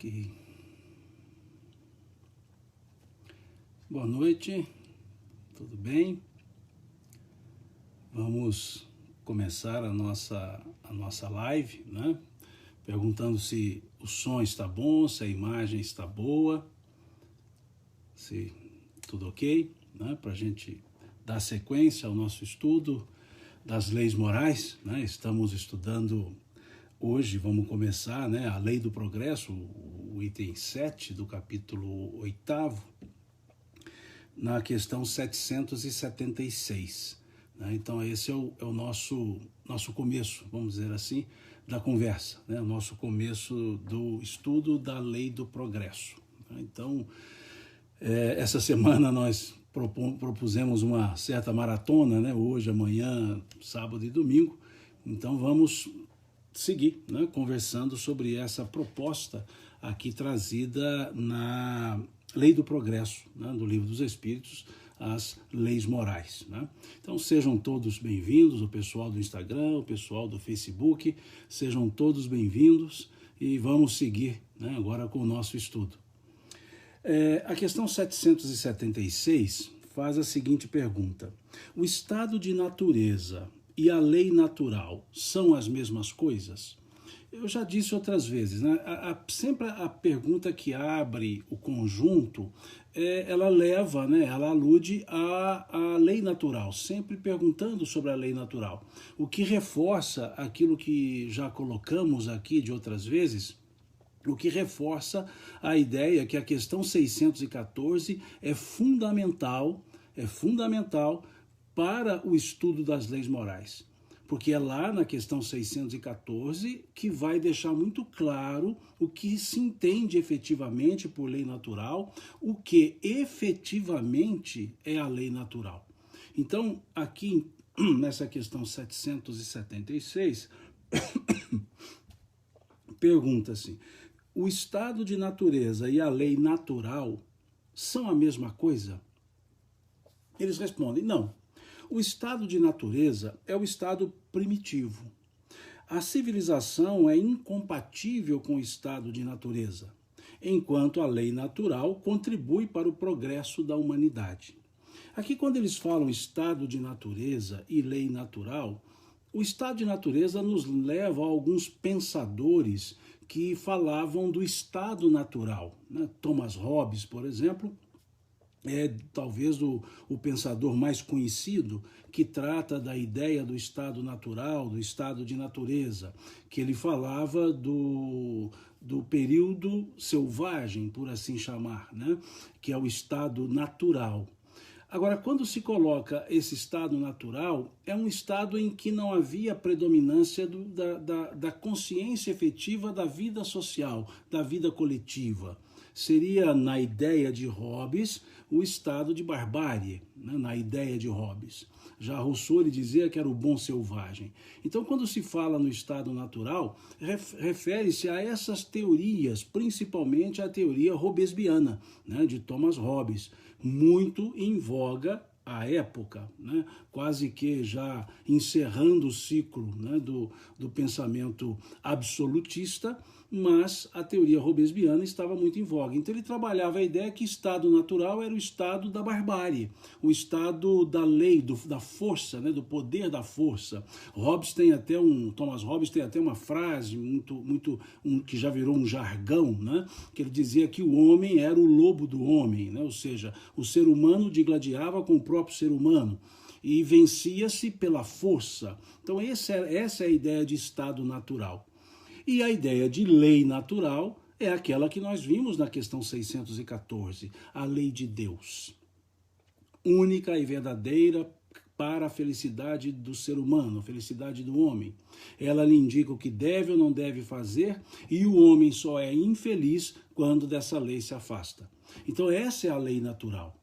Ok. Boa noite, tudo bem? Vamos começar a nossa live, né? Perguntando se o som está bom, se a imagem está boa, se tudo ok, né? Para a gente dar sequência ao nosso estudo das leis morais, né? Estamos estudando hoje, vamos começar, né, a lei do progresso, o item 7 do capítulo 8º, na questão 776. Né? Então esse é o nosso começo, vamos dizer assim, da conversa, né? O nosso começo do estudo da lei do progresso. Então, essa semana nós propusemos uma certa maratona, né? Hoje, amanhã, sábado e domingo. Então vamos seguir, né, conversando sobre essa proposta aqui trazida na Lei do Progresso, né, do Livro dos Espíritos, as leis morais. Né? Então sejam todos bem-vindos, o pessoal do Instagram, o pessoal do Facebook, sejam todos bem-vindos e vamos seguir, né, agora com o nosso estudo. A questão 776 faz a seguinte pergunta: o estado de natureza e a lei natural são as mesmas coisas? Eu já disse outras vezes, né? Sempre a pergunta que abre o conjunto, ela leva, né? Ela alude à lei natural, sempre perguntando sobre a lei natural. O que reforça aquilo que já colocamos aqui de outras vezes, o que reforça a ideia que a questão 614 é fundamental para o estudo das leis morais. Porque é lá na questão 614 que vai deixar muito claro o que se entende efetivamente por lei natural, o que efetivamente é a lei natural. Então, aqui nessa questão 776, pergunta-se: o estado de natureza e a lei natural são a mesma coisa? Eles respondem: não. O estado de natureza é o estado primitivo. A civilização é incompatível com o estado de natureza, enquanto a lei natural contribui para o progresso da humanidade. Aqui, quando eles falam estado de natureza e lei natural, o estado de natureza nos leva a alguns pensadores que falavam do estado natural. Né? Thomas Hobbes, por exemplo, é talvez o pensador mais conhecido que trata da ideia do estado natural, do estado de natureza, que ele falava do período selvagem, por assim chamar, né? Que é o estado natural. Agora, quando se coloca esse estado natural, é um estado em que não havia predominância da consciência efetiva da vida social, da vida coletiva. Seria, na ideia de Hobbes, o estado de barbárie, né? Na ideia de Hobbes. Já Rousseau ele dizia que era o bom selvagem. Então, quando se fala no estado natural, refere-se a essas teorias, principalmente a teoria hobbesiana, né? De Thomas Hobbes, muito em voga à época, né? Quase que já encerrando o ciclo, né? do pensamento absolutista, mas a teoria hobbesiana estava muito em voga. Então ele trabalhava a ideia que estado natural era o estado da barbárie, o estado da lei, da força, né, do poder da força. Thomas Hobbes tem até uma frase que já virou um jargão, né, que ele dizia que o homem era o lobo do homem, né, ou seja, o ser humano digladiava com o próprio ser humano e vencia-se pela força. Então essa é a ideia de estado natural. E a ideia de lei natural é aquela que nós vimos na questão 614, a lei de Deus, única e verdadeira para a felicidade do ser humano, a felicidade do homem. Ela lhe indica o que deve ou não deve fazer, e o homem só é infeliz quando dessa lei se afasta. Então essa é a lei natural.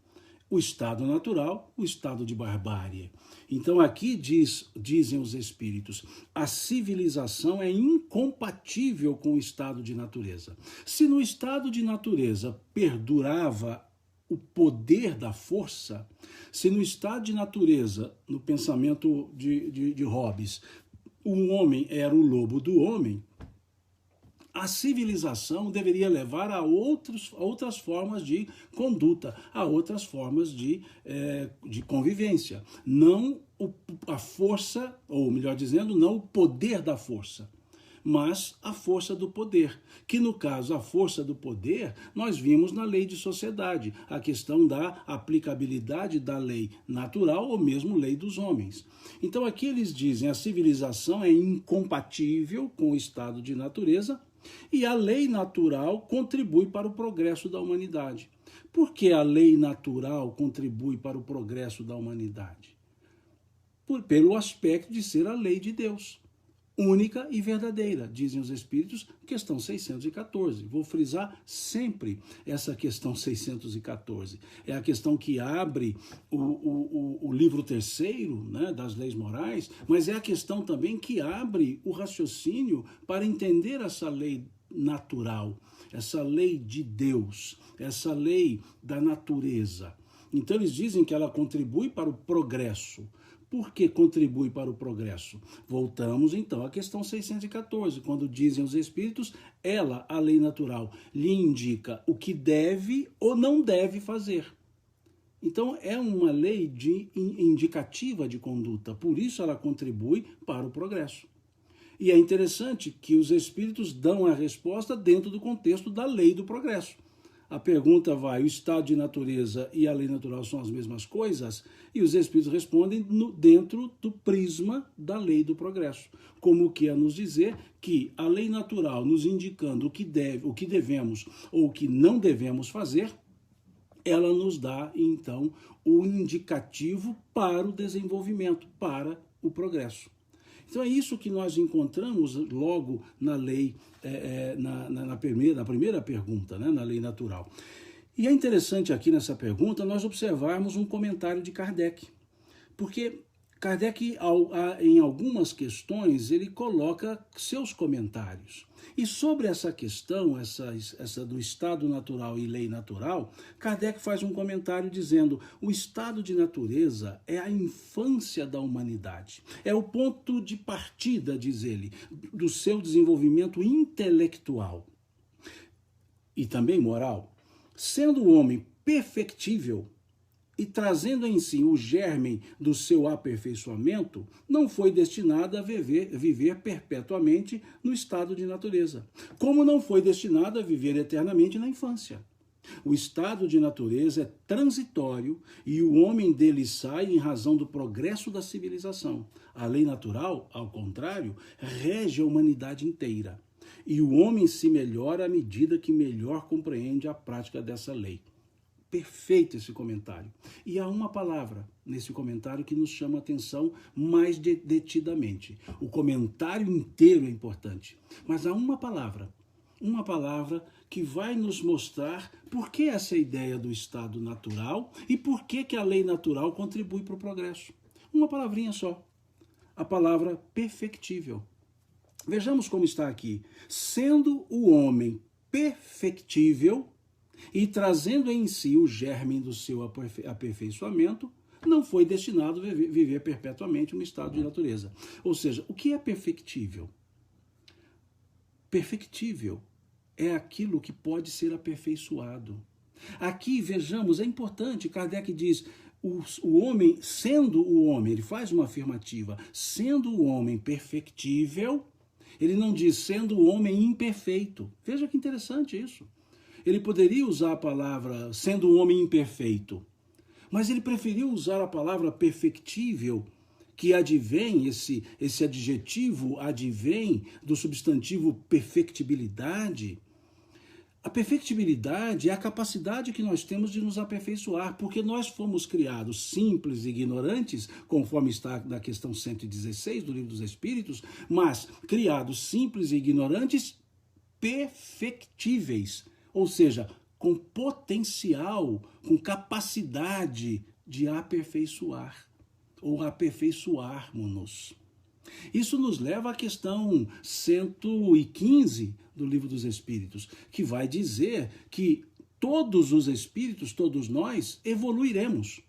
O estado natural, o estado de barbárie. Então aqui dizem os espíritos, a civilização é incompatível com o estado de natureza. Se no estado de natureza perdurava o poder da força, se no estado de natureza, no pensamento de Hobbes, o homem era o lobo do homem, a civilização deveria levar a outras formas de conduta, a outras formas de convivência. Não a força, ou melhor dizendo, não o poder da força, mas a força do poder, que no caso a força do poder nós vimos na lei de sociedade, a questão da aplicabilidade da lei natural ou mesmo lei dos homens. Então aqui eles dizem a civilização é incompatível com o estado de natureza e a lei natural contribui para o progresso da humanidade. Por que a lei natural contribui para o progresso da humanidade? Pelo aspecto de ser a lei de Deus. Única e verdadeira, dizem os Espíritos, questão 614. Vou frisar sempre essa questão 614. É a questão que abre o livro terceiro, né, das leis morais, mas é a questão também que abre o raciocínio para entender essa lei natural, essa lei de Deus, essa lei da natureza. Então eles dizem que ela contribui para o progresso. Por que contribui para o progresso? Voltamos então à questão 614, quando dizem os Espíritos, ela, a lei natural, lhe indica o que deve ou não deve fazer. Então é uma lei indicativa de conduta, por isso ela contribui para o progresso. E é interessante que os Espíritos dão a resposta dentro do contexto da lei do progresso. A pergunta vai, o estado de natureza e a lei natural são as mesmas coisas? E os Espíritos respondem dentro do prisma da lei do progresso. Como que é nos dizer que a lei natural nos indicando o que devemos ou o que não devemos fazer, ela nos dá, então, o indicativo para o desenvolvimento, para o progresso. Então é isso que nós encontramos logo na lei, na primeira pergunta, né, na lei natural. E é interessante aqui nessa pergunta nós observarmos um comentário de Kardec, porque Kardec, em algumas questões, ele coloca seus comentários. E sobre essa questão, essa do estado natural e lei natural, Kardec faz um comentário dizendo: o estado de natureza é a infância da humanidade. É o ponto de partida, diz ele, do seu desenvolvimento intelectual e também moral. Sendo o homem perfectível e trazendo em si o germe do seu aperfeiçoamento, não foi destinado a viver perpetuamente no estado de natureza, como não foi destinado a viver eternamente na infância. O estado de natureza é transitório e o homem dele sai em razão do progresso da civilização. A lei natural, ao contrário, rege a humanidade inteira. E o homem se melhora à medida que melhor compreende a prática dessa lei. Perfeito esse comentário. E há uma palavra nesse comentário que nos chama a atenção mais detidamente. O comentário inteiro é importante, mas há uma palavra que vai nos mostrar por que essa ideia do estado natural e por que a lei natural contribui para o progresso. Uma palavrinha só, a palavra perfectível. Vejamos como está aqui. Sendo o homem perfectível e trazendo em si o germe do seu aperfeiçoamento, não foi destinado a viver perpetuamente no estado de natureza. Ou seja, o que é perfectível? Perfectível é aquilo que pode ser aperfeiçoado. Aqui, vejamos, é importante, Kardec diz, o homem, sendo o homem, ele faz uma afirmativa, sendo o homem perfectível, ele não diz sendo o homem imperfeito. Veja que interessante isso. Ele poderia usar a palavra sendo um homem imperfeito, mas ele preferiu usar a palavra perfectível, que advém, esse adjetivo advém do substantivo perfectibilidade. A perfectibilidade é a capacidade que nós temos de nos aperfeiçoar, porque nós fomos criados simples e ignorantes, conforme está na questão 116 do Livro dos Espíritos, mas criados simples e ignorantes, perfectíveis. Ou seja, com potencial, com capacidade de aperfeiçoar, ou aperfeiçoarmos-nos. Isso nos leva à questão 115 do Livro dos Espíritos, que vai dizer que todos os espíritos, todos nós, evoluiremos.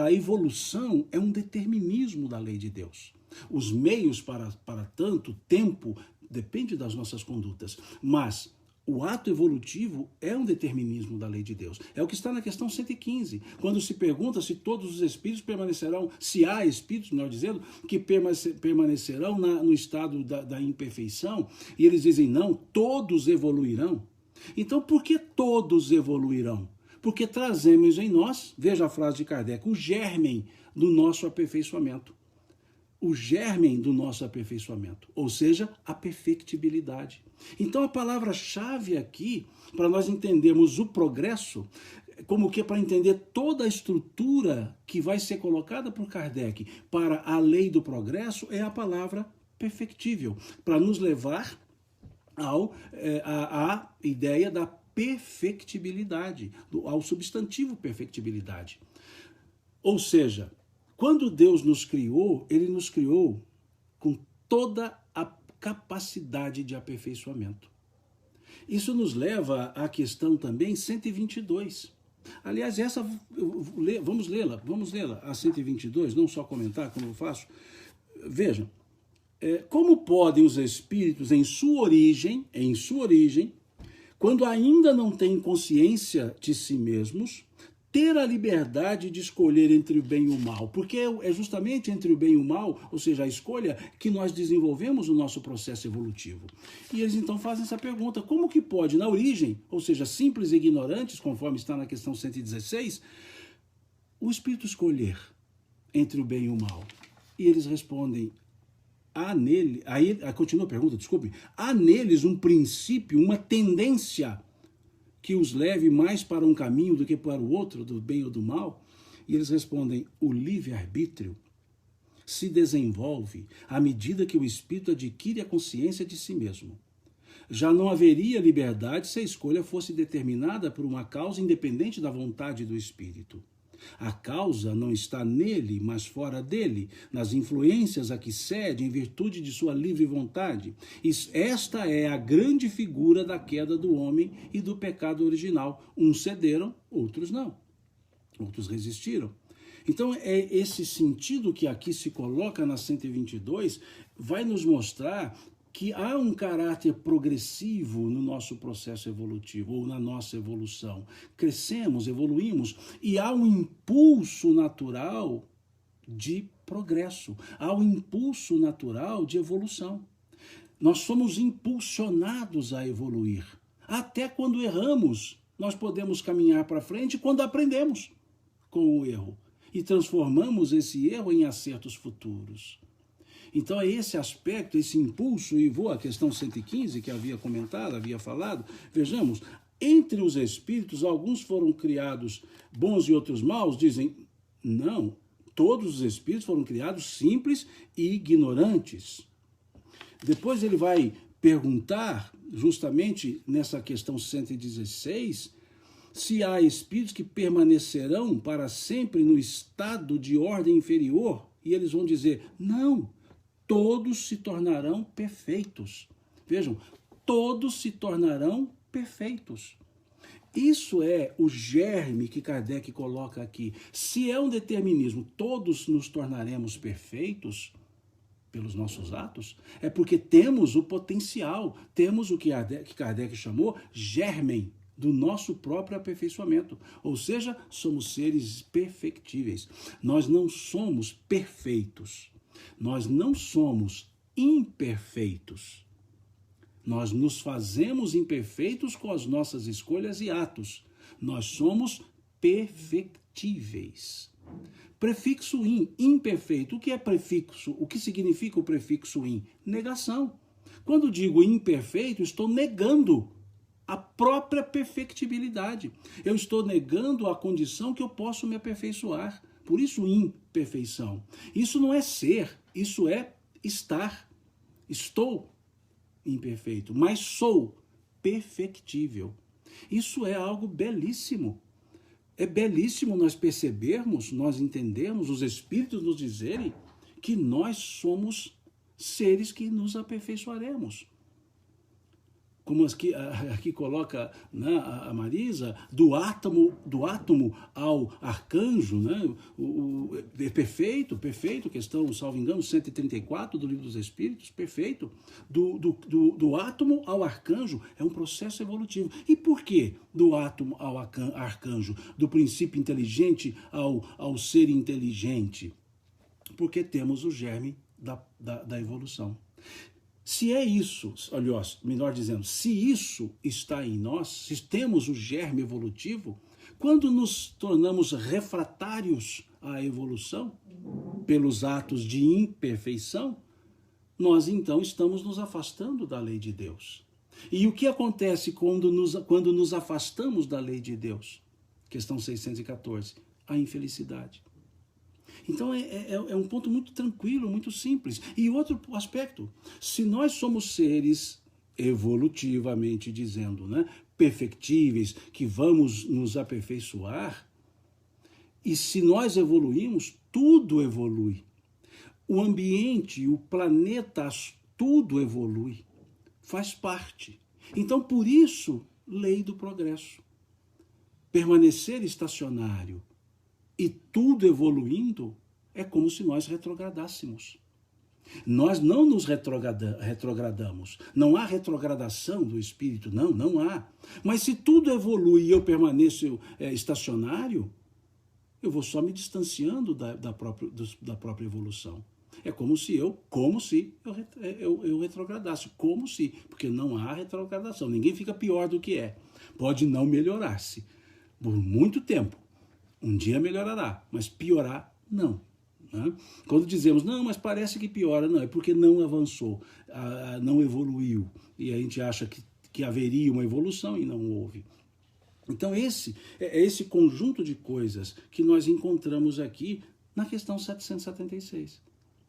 A evolução é um determinismo da lei de Deus. Os meios para tanto tempo depende das nossas condutas, mas o ato evolutivo é um determinismo da lei de Deus. É o que está na questão 115, quando se pergunta se todos os espíritos permanecerão, se há espíritos, melhor dizendo, que permanecerão no estado da imperfeição, e eles dizem não, todos evoluirão. Então, por que todos evoluirão? Porque trazemos em nós, veja a frase de Kardec, o germen do nosso aperfeiçoamento. O germen do nosso aperfeiçoamento, ou seja, a perfectibilidade. Então a palavra-chave aqui, para nós entendermos o progresso, como que para entender toda a estrutura que vai ser colocada por Kardec para a lei do progresso, é a palavra perfectível, para nos levar à ideia da perfectibilidade, ao substantivo perfectibilidade. Ou seja, quando Deus nos criou, Ele nos criou com toda a capacidade de aperfeiçoamento. Isso nos leva à questão também 122. Aliás, vamos lê-la, a 122, não só comentar, como eu faço. Vejam, como podem os espíritos, em sua origem, quando ainda não têm consciência de si mesmos, ter a liberdade de escolher entre o bem e o mal, porque é justamente entre o bem e o mal, ou seja, a escolha, que nós desenvolvemos o nosso processo evolutivo. E eles então fazem essa pergunta, como que pode, na origem, ou seja, simples e ignorantes, conforme está na questão 116, o espírito escolher entre o bem e o mal? E eles respondem, continua a pergunta, desculpe, há neles um princípio, uma tendência que os leve mais para um caminho do que para o outro, do bem ou do mal? E eles respondem, o livre-arbítrio se desenvolve à medida que o espírito adquire a consciência de si mesmo. Já não haveria liberdade se a escolha fosse determinada por uma causa independente da vontade do espírito. A causa não está nele, mas fora dele, nas influências a que cede em virtude de sua livre vontade. Esta é a grande figura da queda do homem e do pecado original. Uns cederam, outros não. Outros resistiram. Então, é esse sentido que aqui se coloca na 122, vai nos mostrar que há um caráter progressivo no nosso processo evolutivo, ou na nossa evolução. Crescemos, evoluímos, e há um impulso natural de progresso, há um impulso natural de evolução. Nós somos impulsionados a evoluir. Até quando erramos, nós podemos caminhar para frente quando aprendemos com o erro e transformamos esse erro em acertos futuros. Então é esse aspecto, esse impulso, e vou à questão 115, que havia comentado, havia falado, vejamos, entre os espíritos, alguns foram criados bons e outros maus, dizem, não, todos os espíritos foram criados simples e ignorantes. Depois ele vai perguntar, justamente nessa questão 116, se há espíritos que permanecerão para sempre no estado de ordem inferior, e eles vão dizer, não, todos se tornarão perfeitos. Vejam, todos se tornarão perfeitos. Isso é o germe que Kardec coloca aqui. Se é um determinismo, todos nos tornaremos perfeitos pelos nossos atos, é porque temos o potencial, temos o que Kardec chamou germen do nosso próprio aperfeiçoamento. Ou seja, somos seres perfectíveis. Nós não somos perfeitos. Nós não somos imperfeitos. Nós nos fazemos imperfeitos com as nossas escolhas e atos. Nós somos perfectíveis. Prefixo in, imperfeito. O que é prefixo? O que significa o prefixo in? Negação. Quando digo imperfeito, estou negando a própria perfectibilidade. Eu estou negando a condição que eu posso me aperfeiçoar. Por isso, imperfeição. Isso não é ser, isso é estar. Estou imperfeito, mas sou perfectível. Isso é algo belíssimo. É belíssimo nós percebermos, nós entendermos, os espíritos nos dizerem que nós somos seres que nos aperfeiçoaremos. como aqui coloca, né, a Marisa, do átomo ao arcanjo, né, é perfeito, questão, salvo engano, 134 do Livro dos Espíritos, perfeito, do átomo ao arcanjo, é um processo evolutivo. E por que do átomo ao arcanjo, do princípio inteligente ao ser inteligente? Porque temos o germe da evolução. Se é isso, aliás, melhor dizendo, se isso está em nós, se temos o germe evolutivo, quando nos tornamos refratários à evolução, pelos atos de imperfeição, nós então estamos nos afastando da lei de Deus. E o que acontece quando nos afastamos da lei de Deus? Questão 614, a infelicidade. Então é um ponto muito tranquilo, muito simples. E outro aspecto, se nós somos seres, evolutivamente dizendo, né, perfectíveis, que vamos nos aperfeiçoar, e se nós evoluímos, tudo evolui. O ambiente, o planeta, tudo evolui. Faz parte. Então, por isso, lei do progresso. Permanecer estacionário e tudo evoluindo, é como se nós retrogradássemos. Nós não nos retrogradamos. Não há retrogradação do espírito, não há. Mas se tudo evolui e eu permaneço estacionário, eu vou só me distanciando da própria evolução. É como se eu retrogradasse, porque não há retrogradação. Ninguém fica pior do que é. Pode não melhorar-se por muito tempo. Um dia melhorará, mas piorar, não. Né? Quando dizemos, não, mas parece que piora, não, é porque não avançou, não evoluiu. E a gente acha que haveria uma evolução e não houve. Então esse conjunto de coisas que nós encontramos aqui na questão 776.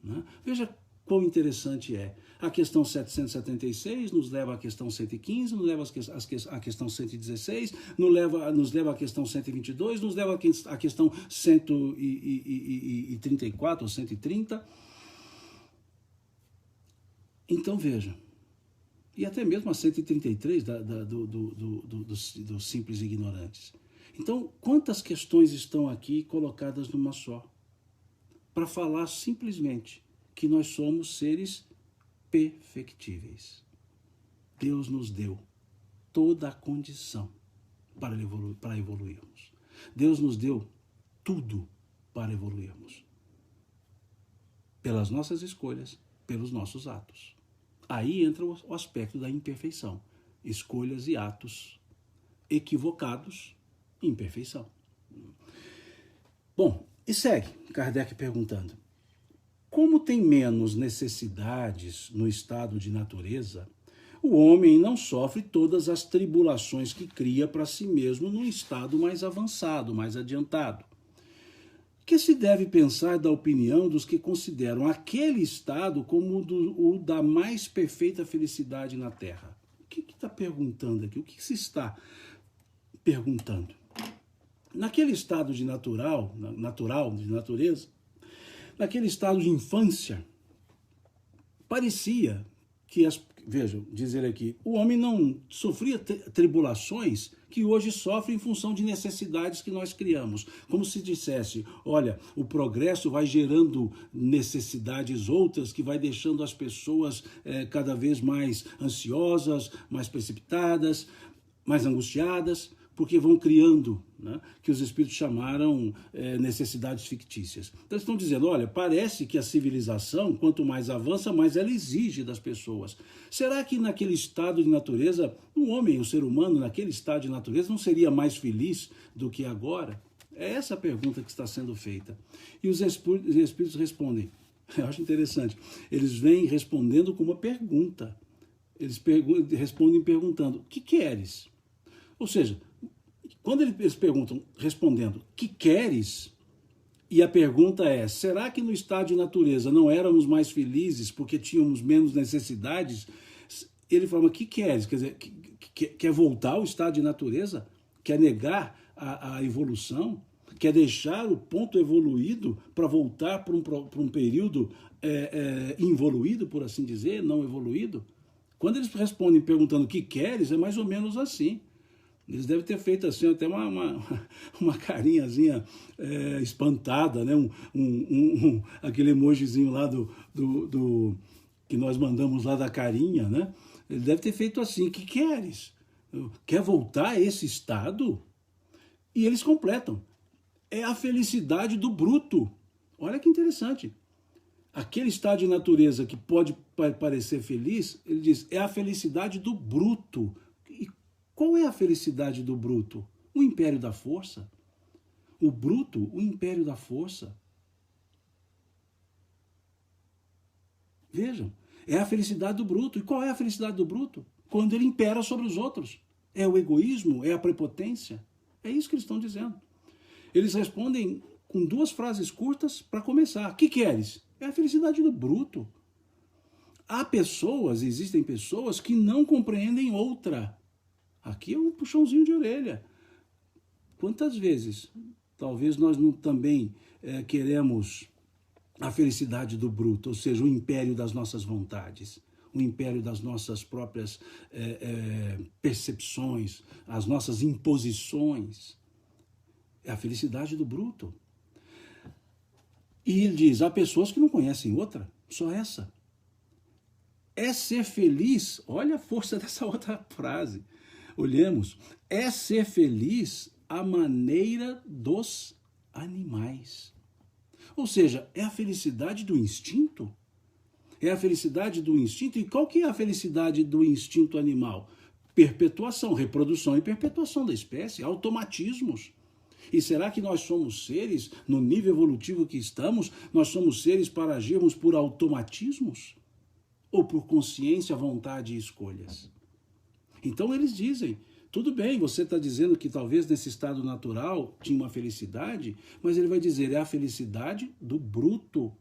Né? Veja quão interessante é. A questão 776 nos leva à questão 115, nos leva à questão 116, nos leva à questão 122, nos leva à questão 134 ou 130. Então veja, e até mesmo a 133 dos simples ignorantes. Então, quantas questões estão aqui colocadas numa só? Para falar simplesmente que nós somos seres perfectíveis. Deus nos deu toda a condição para evoluirmos. Deus nos deu tudo para evoluirmos. Pelas nossas escolhas, pelos nossos atos. Aí entra o aspecto da imperfeição. Escolhas e atos equivocados, imperfeição. Bom, e segue Kardec perguntando: como tem menos necessidades no estado de natureza, o homem não sofre todas as tribulações que cria para si mesmo num estado mais avançado, mais adiantado. Que se deve pensar da opinião dos que consideram aquele estado como o da mais perfeita felicidade na Terra? O que está perguntando aqui? O que se está perguntando? Naquele estado de de natureza, naquele estado de infância, parecia que, vejam, diz ele aqui, o homem não sofria tribulações que hoje sofre em função de necessidades que nós criamos. Como se dissesse, olha, o progresso vai gerando necessidades outras que vai deixando as pessoas cada vez mais ansiosas, mais precipitadas, mais angustiadas, porque vão criando, né, que os espíritos chamaram necessidades fictícias. Então, eles estão dizendo, olha, parece que a civilização, quanto mais avança, mais ela exige das pessoas. Será que naquele estado de natureza, o homem, o ser humano, naquele estado de natureza, não seria mais feliz do que agora? É essa a pergunta que está sendo feita. E os espíritos respondem. Eu acho interessante. Eles vêm respondendo com uma pergunta. Eles respondem perguntando, o que queres? Ou seja, quando eles perguntam, respondendo, que queres? E a pergunta é, será que no estado de natureza não éramos mais felizes porque tínhamos menos necessidades? Ele fala, que queres? Quer dizer, quer voltar ao estado de natureza? Quer negar a evolução? Quer deixar o ponto evoluído para voltar para um período involuído, por assim dizer, não evoluído? Quando eles respondem perguntando o que queres, é mais ou menos assim. Eles devem ter feito assim até uma carinhazinha espantada, né? Aquele emojizinho lá que nós mandamos lá da carinha, né? Ele deve ter feito assim, o que queres? Quer voltar a esse estado? E eles completam. É a felicidade do bruto. Olha que interessante. Aquele estado de natureza que pode parecer feliz, ele diz, é a felicidade do bruto. E qual é a felicidade do bruto? O império da força. O bruto, o império da força. Vejam, é a felicidade do bruto. E qual é a felicidade do bruto? Quando ele impera sobre os outros. É o egoísmo? É a prepotência? É isso que eles estão dizendo. Eles respondem com 2 frases curtas para começar. O que queres? É a felicidade do bruto. Existem pessoas que não compreendem outra. Aqui é um puxãozinho de orelha. Quantas vezes, talvez nós não também queremos a felicidade do bruto, ou seja, o império das nossas vontades, o império das nossas próprias percepções, as nossas imposições. É a felicidade do bruto. E ele diz, há pessoas que não conhecem outra, só essa. É ser feliz, olha a força dessa outra frase. Olhemos, é ser feliz à maneira dos animais. Ou seja, é a felicidade do instinto? É a felicidade do instinto. E qual que é a felicidade do instinto animal? Perpetuação, reprodução e perpetuação da espécie, automatismos. E será que nós somos seres, no nível evolutivo que estamos, nós somos seres para agirmos por automatismos? Ou por consciência, vontade e escolhas? Então eles dizem, tudo bem, você está dizendo que talvez nesse estado natural tinha uma felicidade, mas ele vai dizer, é a felicidade do bruto.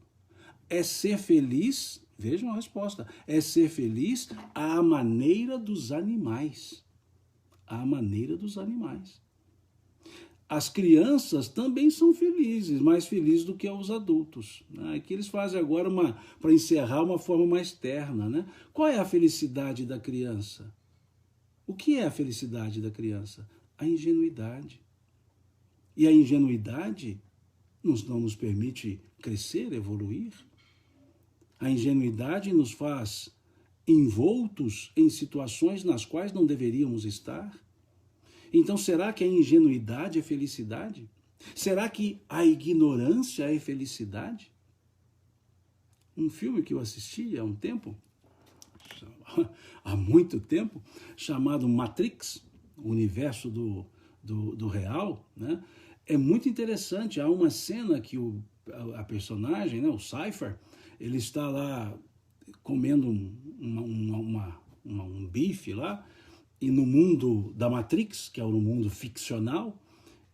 É ser feliz, vejam a resposta, é ser feliz à maneira dos animais. À maneira dos animais. As crianças também são felizes, mais felizes do que os adultos. Aqui eles fazem agora, para encerrar, uma forma mais terna. Né? Qual é a felicidade da criança? O que é a felicidade da criança? A ingenuidade. E a ingenuidade não nos permite crescer, evoluir. A ingenuidade nos faz envoltos em situações nas quais não deveríamos estar. Então, será que a ingenuidade é felicidade? Será que a ignorância é felicidade? Um filme que eu assisti há um tempo, há muito tempo, chamado Matrix, o universo do real, né? É muito interessante. Há uma cena que a personagem, né, o Cypher, ele está lá comendo um bife lá, e no mundo da Matrix, que é um mundo ficcional,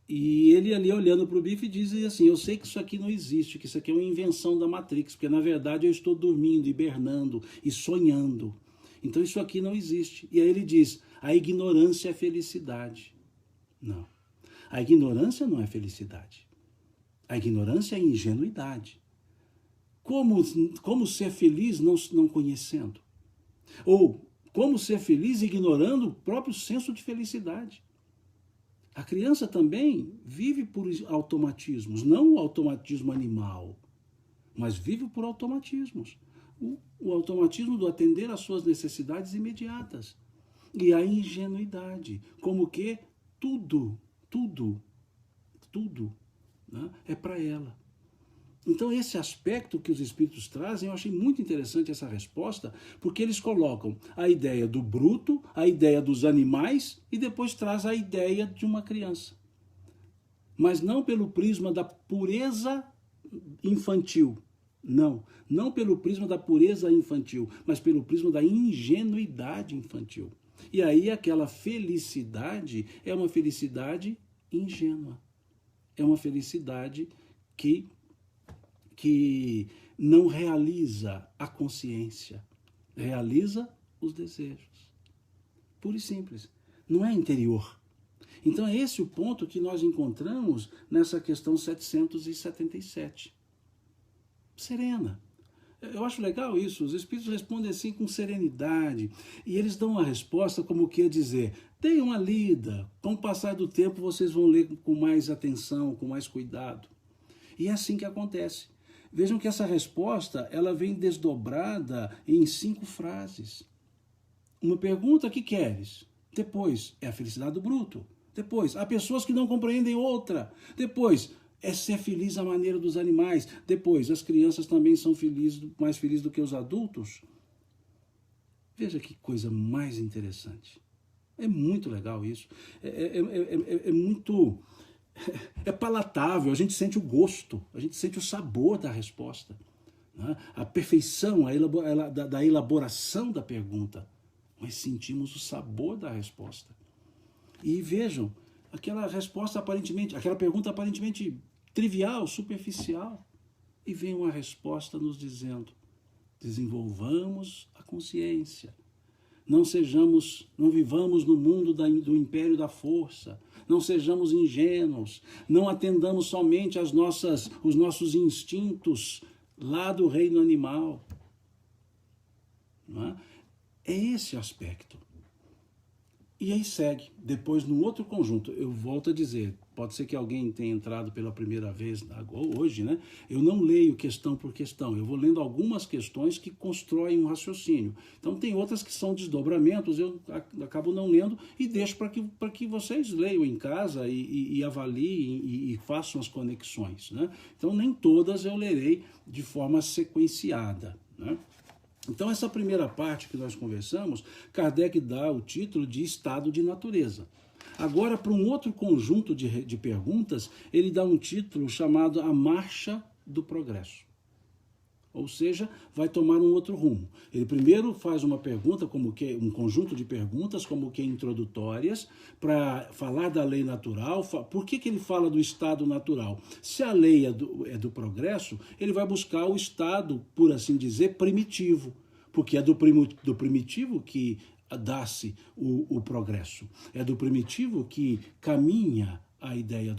e ele ali olhando para o bife diz assim, eu sei que isso aqui não existe, que isso aqui é uma invenção da Matrix, porque na verdade eu estou dormindo, hibernando e sonhando. Então isso aqui não existe. E aí ele diz, a ignorância é felicidade. Não. A ignorância não é felicidade. A ignorância é ingenuidade. Como ser feliz não conhecendo? Ou como ser feliz ignorando o próprio senso de felicidade? A criança também vive por automatismos, não o automatismo animal, mas vive por automatismos. O automatismo do atender às suas necessidades imediatas. E a ingenuidade, como que tudo, né, é para ela. Então esse aspecto que os espíritos trazem, eu achei muito interessante essa resposta, porque eles colocam a ideia do bruto, a ideia dos animais e depois traz a ideia de uma criança. Mas não pelo prisma da pureza infantil, não pelo prisma da pureza infantil, mas pelo prisma da ingenuidade infantil. E aí aquela felicidade é uma felicidade ingênua, é uma felicidade que não realiza a consciência, realiza os desejos. Puro e simples. Não é interior. Então é esse o ponto que nós encontramos nessa questão 777. Serena. Eu acho legal isso, os espíritos respondem assim com serenidade, e eles dão uma resposta como que dizer, deem uma lida, com o passar do tempo vocês vão ler com mais atenção, com mais cuidado. E é assim que acontece. Vejam que essa resposta, ela vem desdobrada em 5 frases. Uma pergunta, que queres? Depois, é a felicidade do bruto. Depois, há pessoas que não compreendem outra. Depois, é ser feliz à maneira dos animais. Depois, as crianças também são mais felizes do que os adultos. Veja que coisa mais interessante. É muito legal isso. É muito... É palatável, a gente sente o gosto, a gente sente o sabor da resposta. Né? A perfeição da elaboração da pergunta. Mas sentimos o sabor da resposta. E vejam, aquela pergunta aparentemente trivial, superficial, e vem uma resposta nos dizendo, desenvolvamos a consciência, não vivamos no mundo do império da força, não sejamos ingênuos, não atendamos somente os nossos instintos lá do reino animal. Não é? É esse aspecto. E aí segue, depois num outro conjunto, eu volto a dizer, pode ser que alguém tenha entrado pela primeira vez hoje, né? Eu não leio questão por questão, eu vou lendo algumas questões que constroem um raciocínio. Então tem outras que são desdobramentos, eu acabo não lendo e deixo para que vocês leiam em casa e avaliem e façam as conexões, né? Então nem todas eu lerei de forma sequenciada, né? Então, essa primeira parte que nós conversamos, Kardec dá o título de estado de natureza. Agora, para um outro conjunto de perguntas, ele dá um título chamado A Marcha do Progresso. Ou seja, vai tomar um outro rumo. Ele primeiro faz uma pergunta, um conjunto de perguntas, como que introdutórias, para falar da lei natural. Por que ele fala do estado natural? Se a lei é do progresso, ele vai buscar o estado, por assim dizer, primitivo. Porque é do primitivo que dá-se o progresso. É do primitivo que caminha a ideia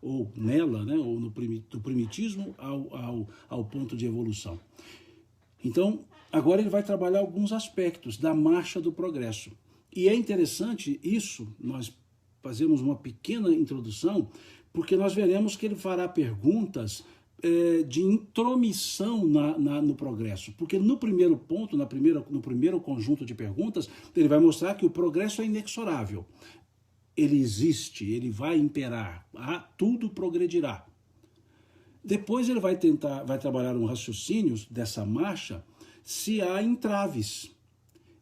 ou nela, né, ou do primitismo ao ponto de evolução. Então, agora ele vai trabalhar alguns aspectos da marcha do progresso. E é interessante isso, nós fazemos uma pequena introdução, porque nós veremos que ele fará perguntas de intromissão no progresso. Porque no primeiro ponto, no primeiro conjunto de perguntas, ele vai mostrar que o progresso é inexorável. Ele existe, ele vai imperar, tudo progredirá. Depois ele vai trabalhar um raciocínio dessa marcha se há entraves.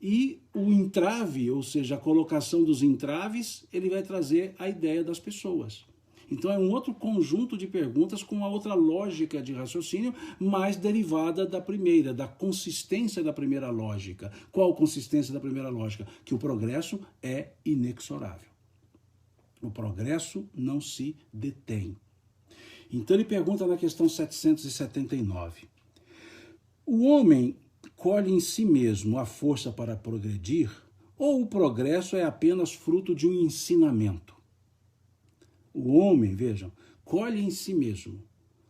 E o entrave, ou seja, a colocação dos entraves, ele vai trazer a ideia das pessoas. Então é um outro conjunto de perguntas com uma outra lógica de raciocínio, mais derivada da primeira, da consistência da primeira lógica. Qual a consistência da primeira lógica? Que o progresso é inexorável. O progresso não se detém. Então ele pergunta na questão 779. O homem colhe em si mesmo a força para progredir, ou o progresso é apenas fruto de um ensinamento? O homem, vejam, colhe em si mesmo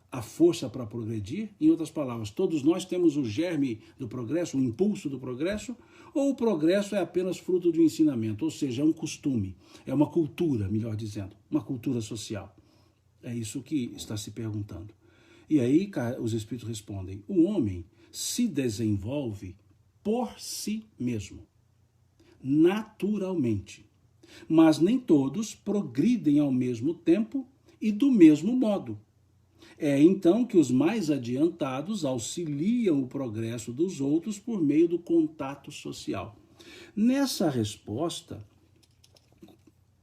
a força para progredir, em outras palavras, todos nós temos o germe do progresso, o impulso do progresso, ou o progresso é apenas fruto de um ensinamento, ou seja, é um costume, é uma cultura, melhor dizendo, uma cultura social. É isso que está se perguntando. E aí os espíritos respondem, o homem se desenvolve por si mesmo, naturalmente, mas nem todos progridem ao mesmo tempo e do mesmo modo. É então que os mais adiantados auxiliam o progresso dos outros por meio do contato social. Nessa resposta,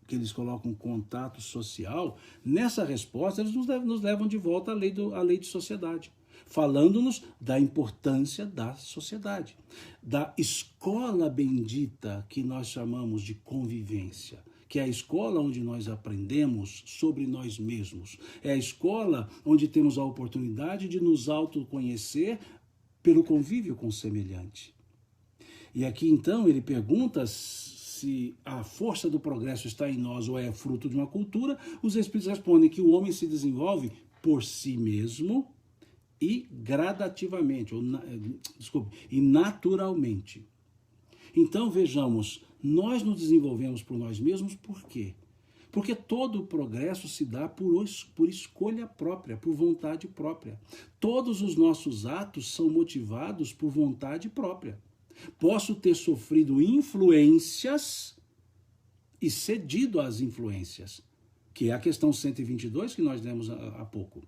que eles colocam contato social, nessa resposta eles nos levam de volta à lei de sociedade, falando-nos da importância da sociedade, da escola bendita que nós chamamos de convivência, que é a escola onde nós aprendemos sobre nós mesmos. É a escola onde temos a oportunidade de nos autoconhecer pelo convívio com o semelhante. E aqui, então, ele pergunta se a força do progresso está em nós ou é fruto de uma cultura. Os espíritos respondem que o homem se desenvolve por si mesmo e gradativamente, e naturalmente. Então, vejamos, nós nos desenvolvemos por nós mesmos por quê? Porque todo o progresso se dá por escolha própria, por vontade própria. Todos os nossos atos são motivados por vontade própria. Posso ter sofrido influências e cedido às influências, que é a questão 122 que nós lemos há pouco.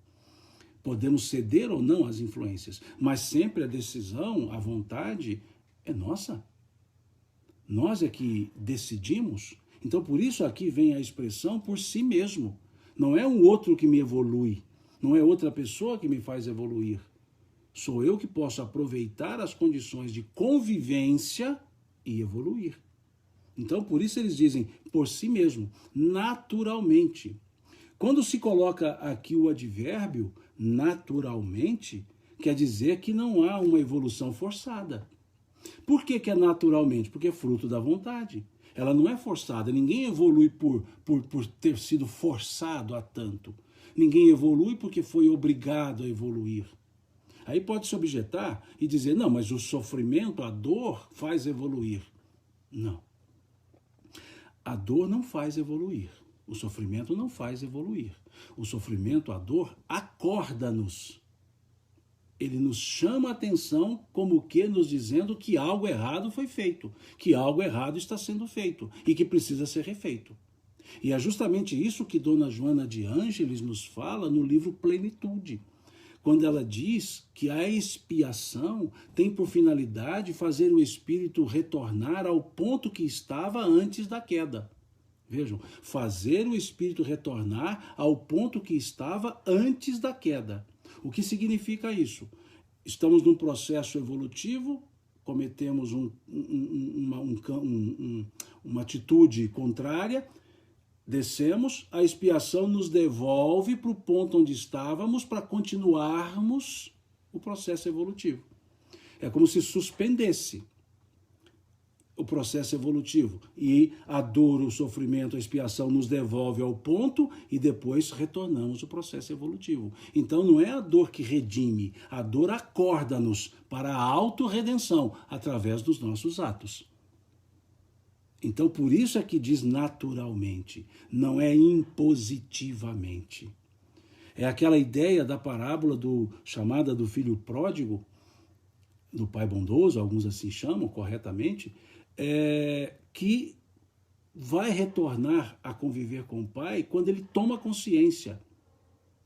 Podemos ceder ou não às influências, mas sempre a decisão, a vontade é nossa. Nós é que decidimos. Então, por isso aqui vem a expressão por si mesmo. Não é um outro que me evolui, não é outra pessoa que me faz evoluir. Sou eu que posso aproveitar as condições de convivência e evoluir. Então, por isso eles dizem por si mesmo, naturalmente. Quando se coloca aqui o advérbio naturalmente, quer dizer que não há uma evolução forçada. Por que é naturalmente? Porque é fruto da vontade. Ela não é forçada. Ninguém evolui por ter sido forçado a tanto. Ninguém evolui porque foi obrigado a evoluir. Aí pode-se objetar e dizer, não, mas o sofrimento, a dor, faz evoluir. Não. A dor não faz evoluir. O sofrimento não faz evoluir. O sofrimento, a dor, acorda-nos. Ele nos chama a atenção como que nos dizendo que algo errado foi feito, que algo errado está sendo feito e que precisa ser refeito. E é justamente isso que Dona Joana de Ângeles nos fala no livro Plenitude, quando ela diz que a expiação tem por finalidade fazer o espírito retornar ao ponto que estava antes da queda. Vejam, fazer o espírito retornar ao ponto que estava antes da queda. O que significa isso? Estamos num processo evolutivo, cometemos uma atitude contrária, descemos, a expiação nos devolve para o ponto onde estávamos para continuarmos o processo evolutivo. É como se suspendesse o processo evolutivo. E a dor, o sofrimento, a expiação nos devolve ao ponto e depois retornamos o processo evolutivo. Então não é a dor que redime, a dor acorda-nos para a autorredenção através dos nossos atos. Então por isso é que diz naturalmente, não é impositivamente. É aquela ideia da parábola chamada do filho pródigo, do pai bondoso, alguns assim chamam corretamente, que vai retornar a conviver com o pai quando ele toma consciência,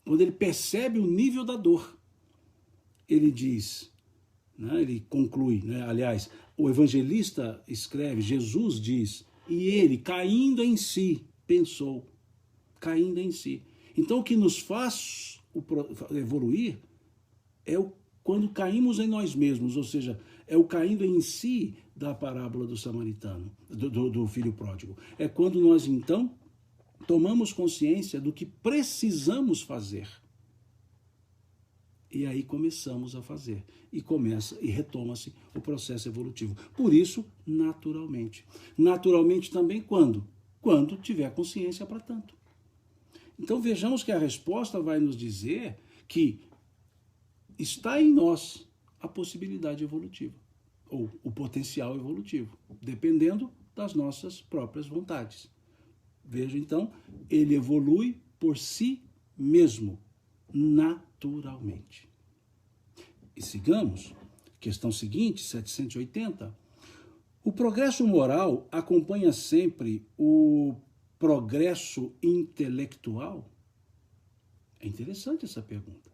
quando ele percebe o nível da dor. Ele diz, né, ele conclui, né, aliás, o evangelista escreve, Jesus diz, e ele, caindo em si, pensou, caindo em si. Então o que nos faz evoluir é quando caímos em nós mesmos, ou seja, é o caindo em si da parábola do samaritano, do filho pródigo. É quando nós, então, tomamos consciência do que precisamos fazer. E aí começamos a fazer. E retoma-se o processo evolutivo. Por isso, naturalmente. Naturalmente também quando? Quando tiver consciência para tanto. Então vejamos que a resposta vai nos dizer que está em nós a possibilidade evolutiva, ou o potencial evolutivo, dependendo das nossas próprias vontades. Veja então, ele evolui por si mesmo, naturalmente. E sigamos, questão seguinte, 780. O progresso moral acompanha sempre o progresso intelectual? É interessante essa pergunta.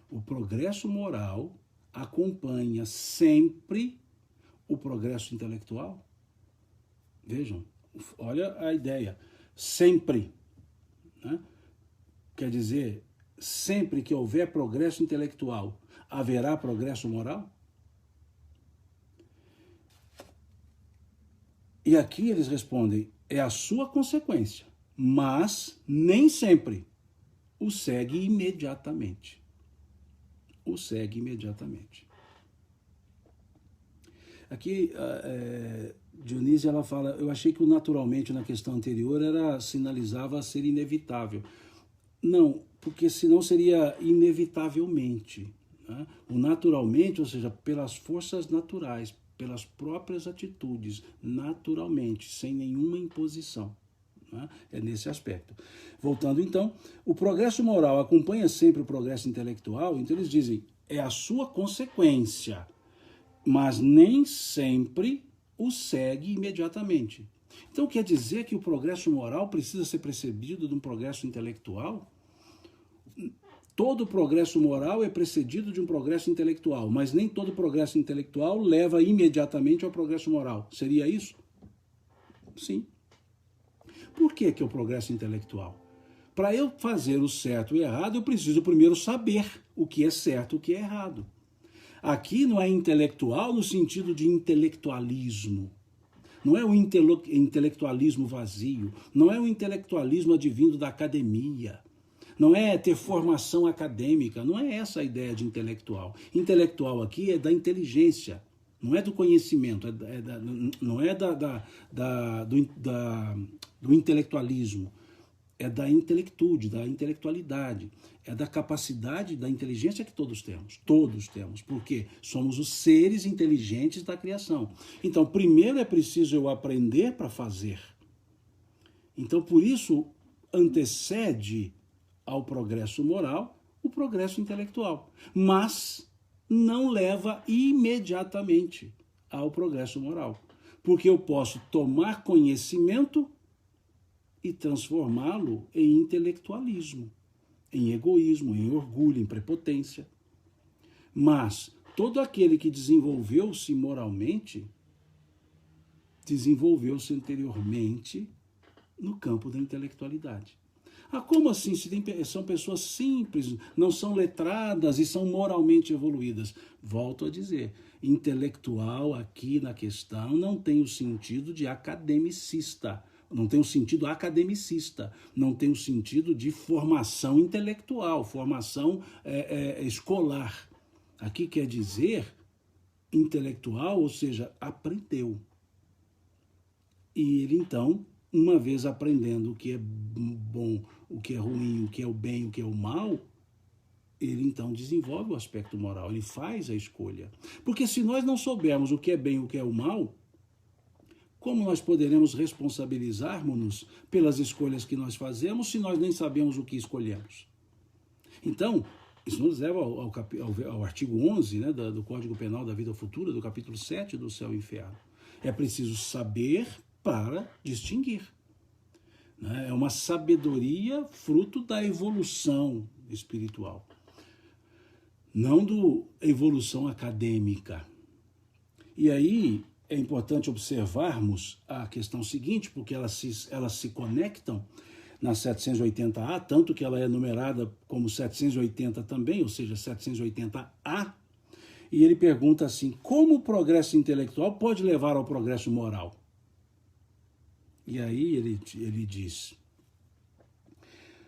O progresso moral acompanha sempre o progresso intelectual? Vejam, olha a ideia. Sempre. Né? Quer dizer, sempre que houver progresso intelectual, haverá progresso moral? E aqui eles respondem, é a sua consequência, mas nem sempre o segue imediatamente. O segue imediatamente. Aqui, Dionísia, ela fala, eu achei que o naturalmente na questão anterior sinalizava ser inevitável. Não, porque senão seria inevitavelmente. né? O naturalmente, ou seja, pelas forças naturais, pelas próprias atitudes, naturalmente, sem nenhuma imposição. Né? É nesse aspecto. Voltando então, o progresso moral acompanha sempre o progresso intelectual, então eles dizem, é a sua consequência, mas nem sempre o segue imediatamente. Então quer dizer que o progresso moral precisa ser precedido de um progresso intelectual? Todo progresso moral é precedido de um progresso intelectual, mas nem todo progresso intelectual leva imediatamente ao progresso moral. Seria isso? Sim. Por que é o progresso intelectual? Para eu fazer o certo e o errado, eu preciso primeiro saber o que é certo e o que é errado. Aqui não é intelectual no sentido de intelectualismo. Não é o intelectualismo vazio, não é o intelectualismo advindo da academia, não é ter formação acadêmica, não é essa a ideia de intelectual. Intelectual aqui é da inteligência, não é do conhecimento, não é do intelectualismo, é da intelectude, da intelectualidade, é da capacidade, da inteligência que todos temos, porque somos os seres inteligentes da criação. Então, primeiro é preciso eu aprender para fazer. Então, por isso, antecede ao progresso moral o progresso intelectual, mas não leva imediatamente ao progresso moral, porque eu posso tomar conhecimento e transformá-lo em intelectualismo, em egoísmo, em orgulho, em prepotência. Mas todo aquele que desenvolveu-se moralmente, desenvolveu-se anteriormente no campo da intelectualidade. Ah, como assim? São pessoas simples, não são letradas e são moralmente evoluídas. Volto a dizer, intelectual aqui na questão não tem o sentido de academicista, não tem o sentido academicista, não tem o sentido de formação intelectual, formação escolar. Aqui quer dizer intelectual, ou seja, aprendeu. E ele então, uma vez aprendendo o que é bom, o que é ruim, o que é o bem, o que é o mal, ele então desenvolve o aspecto moral, ele faz a escolha. Porque se nós não soubermos o que é bem e o que é o mal, como nós poderemos responsabilizar-nos pelas escolhas que nós fazemos se nós nem sabemos o que escolhemos? Então, isso nos leva ao artigo 11, né, do Código Penal da Vida Futura, do capítulo 7 do Céu e Inferno. É preciso saber para distinguir. É uma sabedoria fruto da evolução espiritual, não da evolução acadêmica. E aí é importante observarmos a questão seguinte, porque elas se conectam na 780A, tanto que ela é numerada como 780 também, ou seja, 780A, e ele pergunta assim, como o progresso intelectual pode levar ao progresso moral? E aí ele diz,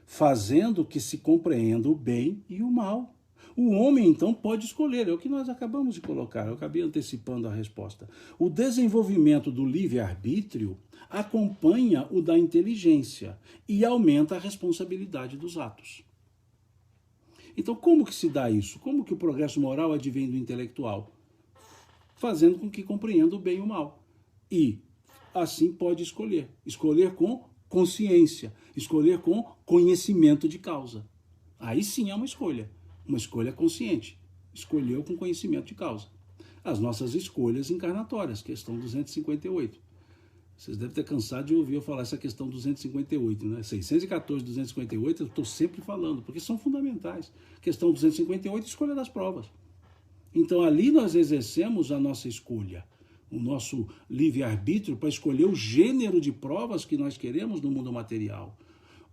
fazendo que se compreenda o bem e o mal. O homem, então, pode escolher, é o que nós acabamos de colocar, eu acabei antecipando a resposta. O desenvolvimento do livre-arbítrio acompanha o da inteligência e aumenta a responsabilidade dos atos. Então, como que se dá isso? Como que o progresso moral advém do intelectual? Fazendo com que compreenda o bem e o mal. E, assim, pode escolher. Escolher com consciência, escolher com conhecimento de causa. Aí sim é uma escolha consciente. Escolheu com conhecimento de causa. As nossas escolhas encarnatórias, questão 258. Vocês devem ter cansado de ouvir eu falar essa questão 258, né? 614, 258, eu estou sempre falando, porque são fundamentais. Questão 258, escolha das provas. Então, ali nós exercemos a nossa escolha, o nosso livre-arbítrio para escolher o gênero de provas que nós queremos no mundo material.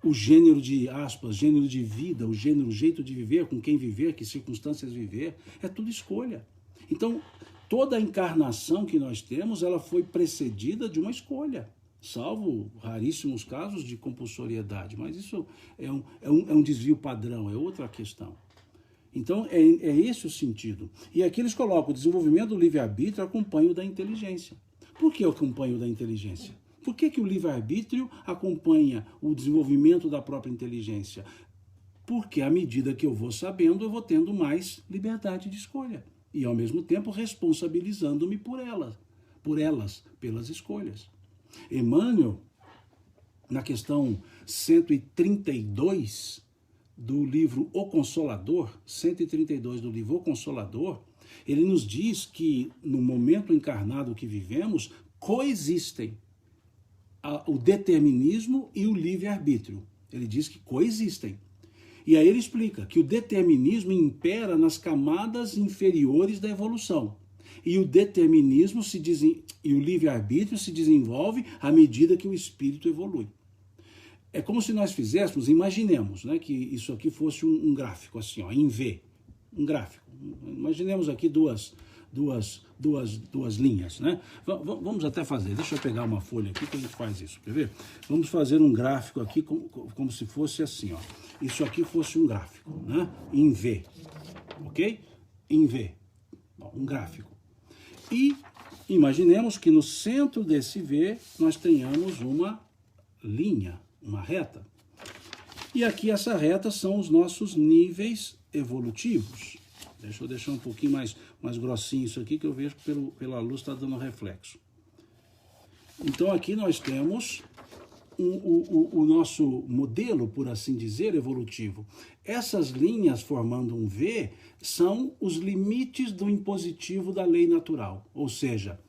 O gênero de, aspas, gênero de vida, o jeito de viver, com quem viver, que circunstâncias viver, é tudo escolha. Então, toda a encarnação que nós temos, ela foi precedida de uma escolha, salvo raríssimos casos de compulsoriedade, mas isso é um desvio padrão, é outra questão. Então, é esse o sentido. E aqui eles colocam o desenvolvimento do livre-arbítrio acompanha o da inteligência. Por que acompanha o da inteligência? Por que o livre-arbítrio acompanha o desenvolvimento da própria inteligência? porque à medida que eu vou sabendo, eu vou tendo mais liberdade de escolha. E ao mesmo tempo responsabilizando-me pelas escolhas. Emmanuel, na questão 132 do livro O Consolador, 132 do livro O Consolador, ele nos diz que no momento encarnado que vivemos, coexistem o determinismo e o livre-arbítrio. Ele diz que coexistem. E aí ele explica que o determinismo impera nas camadas inferiores da evolução. E o determinismo e o livre-arbítrio se desenvolve à medida que o espírito evolui. É como se nós fizéssemos, imaginemos, né, que isso aqui fosse um gráfico, assim, ó, em V. Um gráfico. Imaginemos aqui duas linhas, né? Vamos até fazer, deixa eu pegar uma folha aqui que a gente faz isso, quer ver? Vamos fazer um gráfico aqui como se fosse assim, ó. Isso aqui fosse um gráfico, né? Em V, ok? Em V, um gráfico. E imaginemos que no centro desse V nós tenhamos uma linha, uma reta. E aqui essa reta são os nossos níveis evolutivos. Deixa eu deixar um pouquinho mais grossinho isso aqui, que eu vejo que pela luz está dando reflexo. Então aqui nós temos o nosso modelo, por assim dizer, evolutivo. Essas linhas formando um V são os limites do impositivo da lei natural. Ou seja,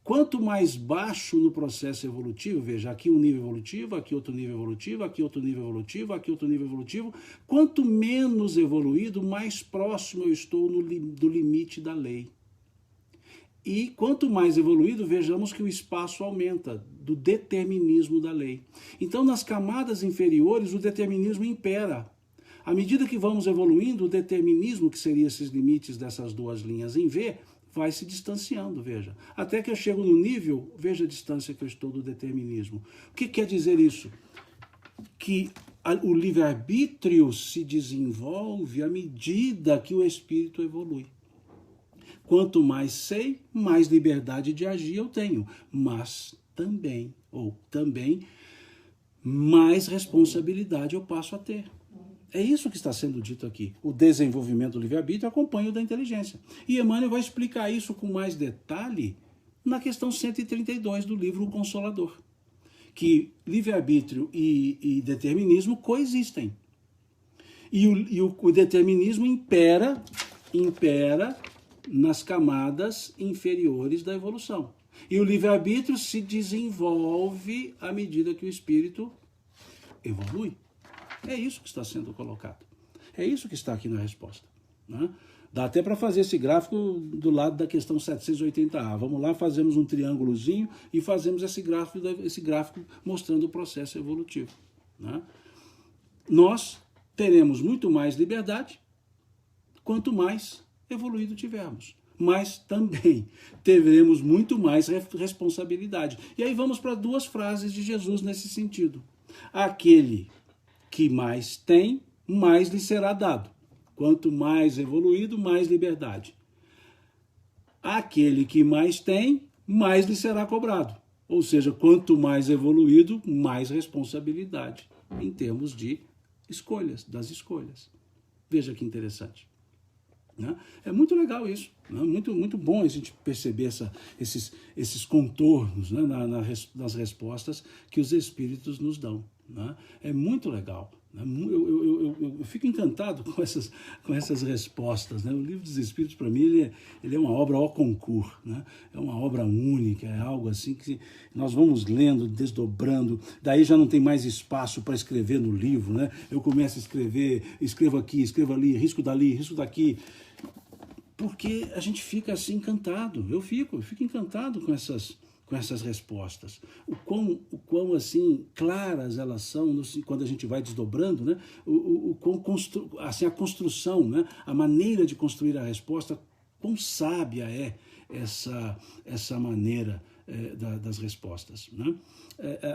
quanto mais baixo no processo evolutivo, veja, aqui um nível evolutivo, aqui outro nível evolutivo, aqui outro nível evolutivo, aqui outro nível evolutivo, quanto menos evoluído, mais próximo eu estou do limite da lei. E quanto mais evoluído, vejamos que o espaço aumenta do determinismo da lei. Então, nas camadas inferiores, o determinismo impera. À medida que vamos evoluindo, o determinismo, que seria esses limites dessas duas linhas em V, vai se distanciando, veja. Até que eu chego no nível, veja a distância que eu estou do determinismo. O que quer dizer isso? Que o livre-arbítrio se desenvolve à medida que o espírito evolui. Quanto mais sei, mais liberdade de agir eu tenho, mas também, mais responsabilidade eu passo a ter. É isso que está sendo dito aqui. O desenvolvimento do livre-arbítrio acompanha o da inteligência. E Emmanuel vai explicar isso com mais detalhe na questão 132 do livro O Consolador. Que livre-arbítrio e determinismo coexistem. E o determinismo impera nas camadas inferiores da evolução. E o livre-arbítrio se desenvolve à medida que o espírito evolui. É isso que está sendo colocado. É isso que está aqui na resposta. Né? Dá até para fazer esse gráfico do lado da questão 780A. Vamos lá, fazemos um triângulozinho e fazemos esse gráfico mostrando o processo evolutivo. Né? Nós teremos muito mais liberdade quanto mais evoluído tivermos. Mas também teremos muito mais responsabilidade. E aí vamos para duas frases de Jesus nesse sentido. Aquele que mais tem, mais lhe será dado. Quanto mais evoluído, mais liberdade. Aquele que mais tem, mais lhe será cobrado. Ou seja, quanto mais evoluído, mais responsabilidade em termos de escolhas, das escolhas. Veja que interessante. Né? É muito legal isso, né? Muito bom a gente perceber esses contornos, né? nas respostas que os espíritos nos dão. Né? É muito legal. Né? Eu fico encantado com essas respostas. Né? O Livro dos Espíritos, para mim, ele é uma obra au concours, né? É uma obra única, é algo assim que nós vamos lendo, desdobrando, daí já não tem mais espaço para escrever no livro. Né? Eu começo a escrever, escrevo aqui, escrevo ali, risco dali, risco daqui, porque a gente fica assim encantado. Eu fico encantado com essas respostas. O quão assim claras elas são quando a gente vai desdobrando, né? Assim, a construção, né? A maneira de construir a resposta, quão sábia é essa maneira das respostas. Né?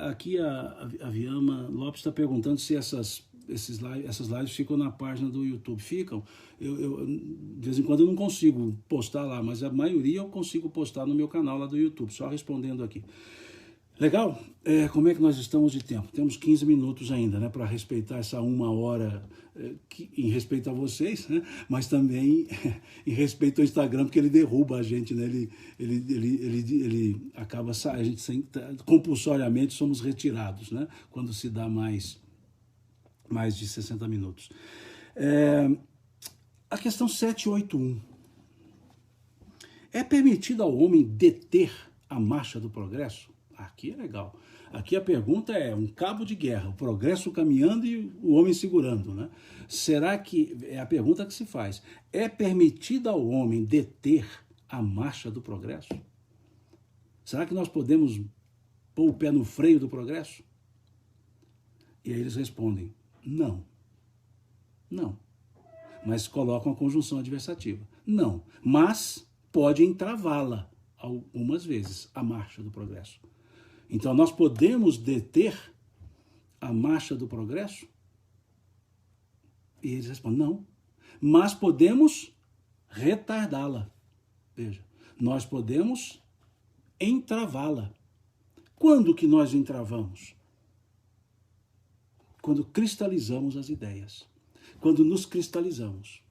Aqui a Viama Lopes está perguntando se essas lives ficam na página do YouTube. Ficam. De vez em quando eu não consigo postar lá, mas a maioria eu consigo postar no meu canal lá do YouTube, só respondendo aqui. Legal? Como é que nós estamos de tempo? Temos 15 minutos ainda, né, para respeitar essa 1 hora, em respeito a vocês, né, mas também em respeito ao Instagram, porque ele derruba a gente, né, ele acaba, a gente compulsoriamente somos retirados, né, quando se dá mais de 60 minutos. A questão 781. É permitido ao homem deter a marcha do progresso? Aqui é legal. Aqui a pergunta é um cabo de guerra, o progresso caminhando e o homem segurando, né? Será que, é a pergunta que se faz, é permitido ao homem deter a marcha do progresso? Será que nós podemos pôr o pé no freio do progresso? E aí eles respondem, não. Não. Mas colocam a conjunção adversativa. Não. Mas pode entravá-la algumas vezes, a marcha do progresso. Então, nós podemos deter a marcha do progresso? E eles respondem, não. Mas podemos retardá-la. Veja, nós podemos entravá-la. Quando que nós entravamos? Quando cristalizamos as ideias. Quando nos cristalizamos.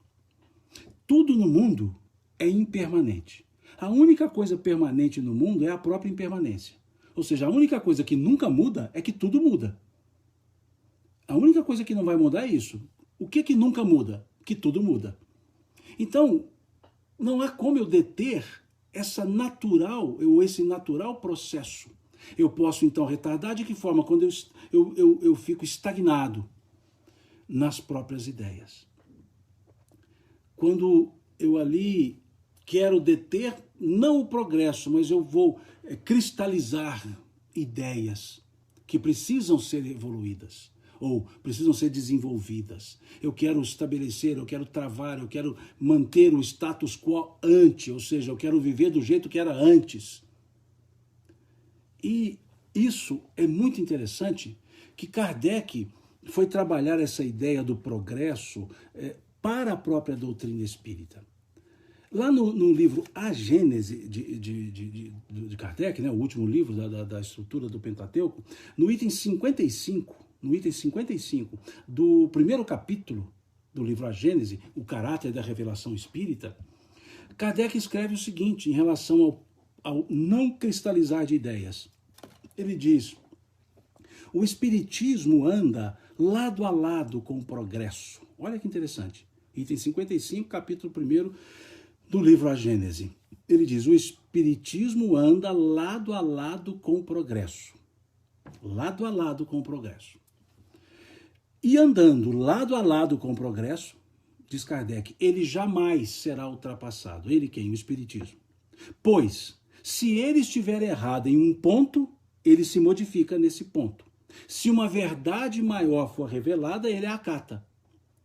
Tudo no mundo é impermanente. A única coisa permanente no mundo é a própria impermanência. Ou seja, a única coisa que nunca muda é que tudo muda. A única coisa que não vai mudar é isso. O que nunca muda? Que tudo muda. Então, não há como eu deter esse natural processo. Eu posso, então, retardar de que forma? Quando eu fico estagnado nas próprias ideias. Quando eu ali quero deter, não o progresso, mas eu vou cristalizar ideias que precisam ser evoluídas ou precisam ser desenvolvidas. Eu quero estabelecer, eu quero travar, eu quero manter o status quo ante, ou seja, eu quero viver do jeito que era antes. E isso é muito interessante, que Kardec foi trabalhar essa ideia do progresso para a própria doutrina espírita. Lá no livro A Gênese de Kardec, né, o último livro da estrutura do Pentateuco, no item 55 do primeiro capítulo do livro A Gênese, o caráter da revelação espírita, Kardec escreve o seguinte em relação ao não cristalizar de ideias. Ele diz, o espiritismo anda lado a lado com o progresso. Olha que interessante. Item 55, capítulo 1 do livro A Gênese. Ele diz, o espiritismo anda lado a lado com o progresso. Lado a lado com o progresso. E andando lado a lado com o progresso, diz Kardec, ele jamais será ultrapassado. Ele quem? O espiritismo. Pois, se ele estiver errado em um ponto, ele se modifica nesse ponto. Se uma verdade maior for revelada, ele a acata.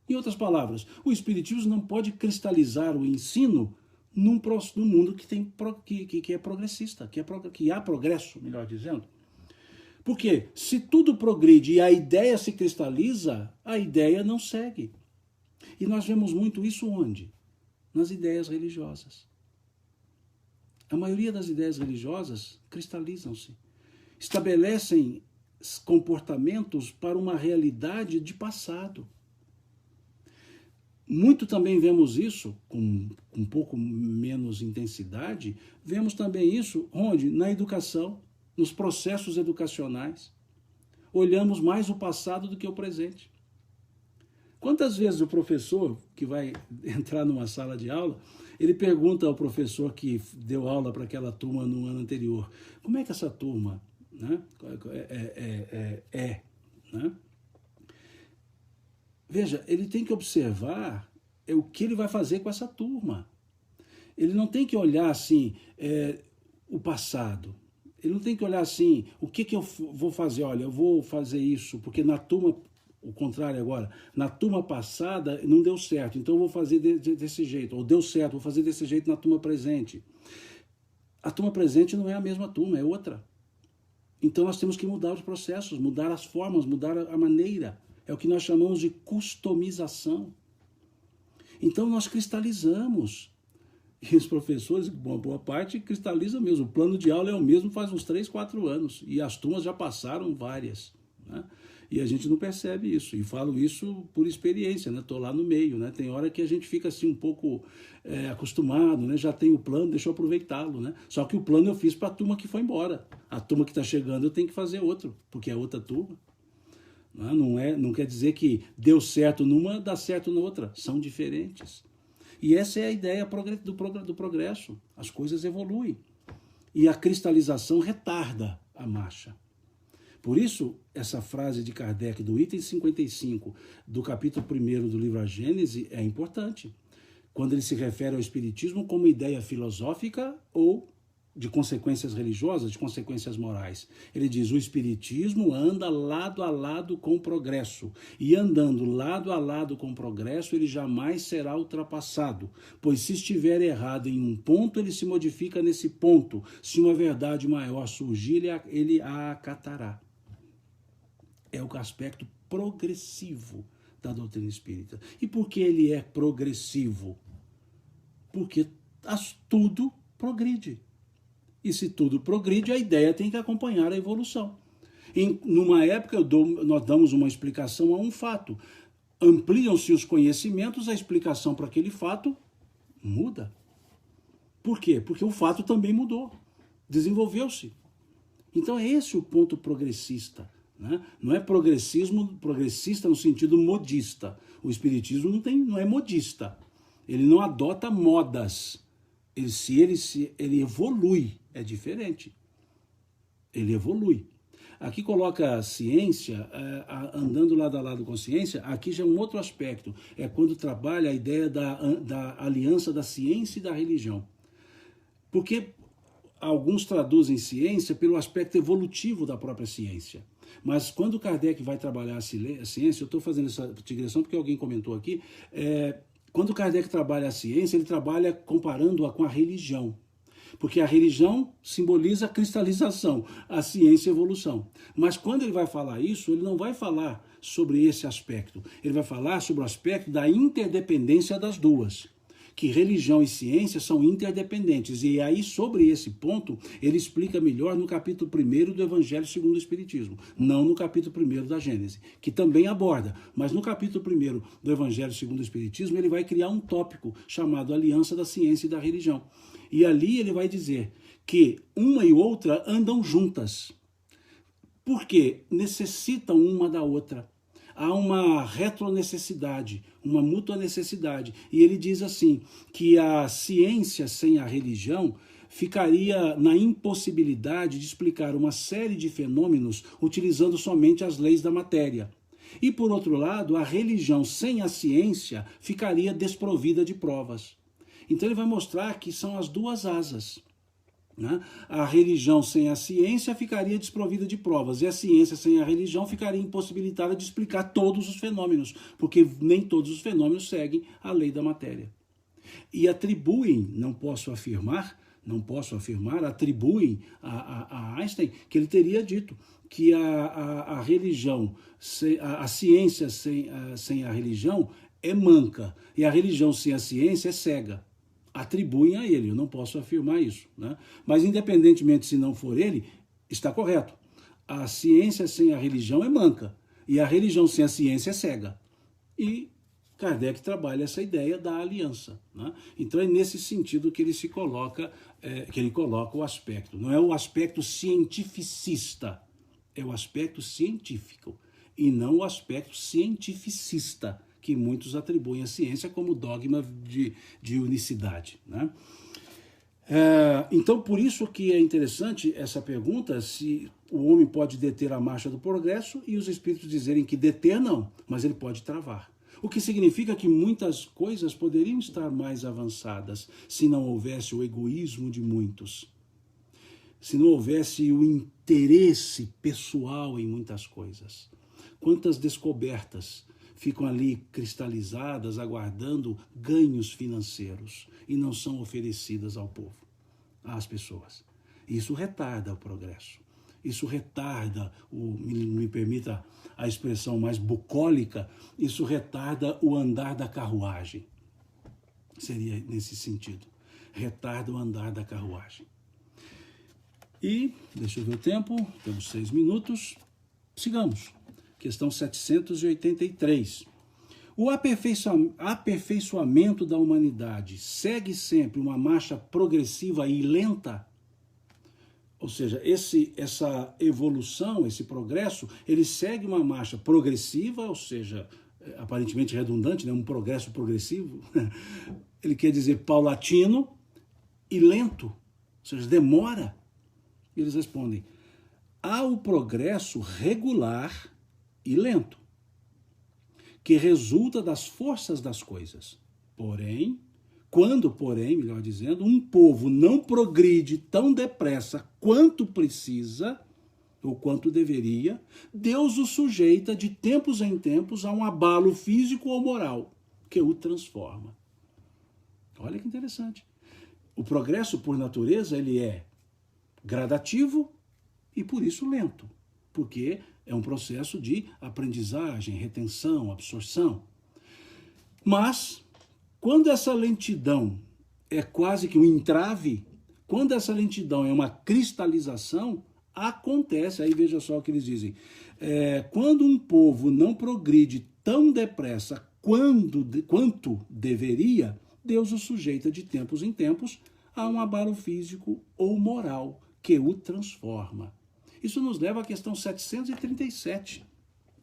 Em outras palavras, o espiritismo não pode cristalizar o ensino num mundo que é progressista, que há progresso, melhor dizendo. Porque se tudo progride e a ideia se cristaliza, a ideia não segue. E nós vemos muito isso onde? Nas ideias religiosas. A maioria das ideias religiosas cristalizam-se, estabelecem comportamentos para uma realidade de passado. Muito também vemos isso, com um pouco menos intensidade, vemos também isso onde? Na educação, nos processos educacionais. Olhamos mais o passado do que o presente. Quantas vezes o professor que vai entrar numa sala de aula, ele pergunta ao professor que deu aula para aquela turma no ano anterior, como é que essa turma, né, né? Veja, ele tem que observar o que ele vai fazer com essa turma. Ele não tem que olhar assim o passado. Ele não tem que olhar assim, o que eu vou fazer? Olha, eu vou fazer isso, porque na turma, o contrário agora, na turma passada não deu certo, então eu vou fazer desse jeito. Ou deu certo, vou fazer desse jeito na turma presente. A turma presente não é a mesma turma, é outra. Então nós temos que mudar os processos, mudar as formas, mudar a maneira. É o que nós chamamos de customização. Então nós cristalizamos. E os professores, uma boa parte, cristaliza mesmo. O plano de aula é o mesmo faz uns 3, 4 anos. E as turmas já passaram várias. Né? E a gente não percebe isso. E falo isso por experiência, né? Estou lá no meio. Né? Tem hora que a gente fica assim um pouco acostumado, né? Já tem o plano, deixa eu aproveitá-lo. Né? Só que o plano eu fiz para a turma que foi embora. A turma que está chegando eu tenho que fazer outro, porque é outra turma. Não quer dizer que deu certo numa, dá certo na outra. São diferentes. E essa é a ideia do progresso. As coisas evoluem. E a cristalização retarda a marcha. Por isso, essa frase de Kardec do item 55 do capítulo 1 do livro A Gênese é importante. Quando ele se refere ao Espiritismo como ideia filosófica ou de consequências religiosas, de consequências morais. Ele diz, o Espiritismo anda lado a lado com o progresso, e andando lado a lado com o progresso, ele jamais será ultrapassado, pois se estiver errado em um ponto, ele se modifica nesse ponto. Se uma verdade maior surgir, ele a acatará. É o aspecto progressivo da doutrina espírita. E por que ele é progressivo? Porque tudo progride. E se tudo progride, a ideia tem que acompanhar a evolução. Numa época, nós damos uma explicação a um fato. Ampliam-se os conhecimentos, a explicação para aquele fato muda. Por quê? Porque o fato também mudou, desenvolveu-se. Então é esse o ponto progressista. Né? Não é progressista no sentido modista. O Espiritismo não é modista. Ele não adota modas. Ele evolui, é diferente. Ele evolui. Aqui coloca a ciência, andando lado a lado com a ciência, aqui já é um outro aspecto. É quando trabalha a ideia da aliança da ciência e da religião. Porque alguns traduzem ciência pelo aspecto evolutivo da própria ciência. Mas quando Kardec vai trabalhar a ciência, eu estou fazendo essa digressão porque alguém comentou aqui, quando Kardec trabalha a ciência, ele trabalha comparando-a com a religião. Porque a religião simboliza a cristalização, a ciência a evolução. Mas quando ele vai falar isso, ele não vai falar sobre esse aspecto. Ele vai falar sobre o aspecto da interdependência das duas. Que religião e ciência são interdependentes. E aí, sobre esse ponto, ele explica melhor no capítulo 1 do Evangelho segundo o Espiritismo, não no capítulo 1 da Gênese, que também aborda. Mas no capítulo 1 do Evangelho segundo o Espiritismo, ele vai criar um tópico chamado Aliança da Ciência e da Religião. E ali ele vai dizer que uma e outra andam juntas. Porque necessitam uma da outra. Há uma retronecessidade, uma mútua necessidade. E ele diz assim, que a ciência sem a religião ficaria na impossibilidade de explicar uma série de fenômenos utilizando somente as leis da matéria. E, por outro lado, a religião sem a ciência ficaria desprovida de provas. Então ele vai mostrar que são as duas asas. Né? A religião sem a ciência ficaria desprovida de provas, e a ciência sem a religião ficaria impossibilitada de explicar todos os fenômenos, porque nem todos os fenômenos seguem a lei da matéria. E atribuem, não posso afirmar, atribuem a Einstein que ele teria dito que a religião, a ciência sem a religião é manca, e a religião sem a ciência é cega. Atribuem a ele, eu não posso afirmar isso. Né? Mas independentemente se não for ele, está correto. A ciência sem a religião é manca, e a religião sem a ciência é cega. E Kardec trabalha essa ideia da aliança. Né? Então é nesse sentido que ele se coloca, o aspecto. Não é o aspecto cientificista, é o aspecto científico, e não o aspecto cientificista, que muitos atribuem à ciência como dogma de unicidade. Né? Então, por isso que é interessante essa pergunta, se o homem pode deter a marcha do progresso, e os espíritos dizerem que deter não, mas ele pode travar. O que significa que muitas coisas poderiam estar mais avançadas se não houvesse o egoísmo de muitos, se não houvesse o interesse pessoal em muitas coisas. Quantas descobertas ficam ali cristalizadas, aguardando ganhos financeiros e não são oferecidas ao povo, às pessoas. Isso retarda o progresso. Isso retarda, me permita a expressão mais bucólica, isso retarda o andar da carruagem. Seria nesse sentido. retarda o andar da carruagem. E, deixa eu ver o tempo, temos 6 minutos, sigamos. Questão 783. O aperfeiçoamento da humanidade segue sempre uma marcha progressiva e lenta? Ou seja, essa evolução, esse progresso, ele segue uma marcha progressiva, ou seja, aparentemente redundante, né? Um progresso progressivo. Ele quer dizer paulatino e lento, ou seja, demora. Eles respondem, há o progresso regular e lento, que resulta das forças das coisas. Porém, melhor dizendo, um povo não progride tão depressa quanto precisa, ou quanto deveria, Deus o sujeita de tempos em tempos a um abalo físico ou moral, que o transforma. Olha que interessante. O progresso, por natureza, ele é gradativo e, por isso, lento, porque é um processo de aprendizagem, retenção, absorção. Mas, quando essa lentidão é quase que um entrave, quando essa lentidão é uma cristalização, acontece, aí veja só o que eles dizem, quando um povo não progride tão depressa quanto deveria, Deus o sujeita de tempos em tempos a um abalo físico ou moral que o transforma. Isso nos leva à questão 737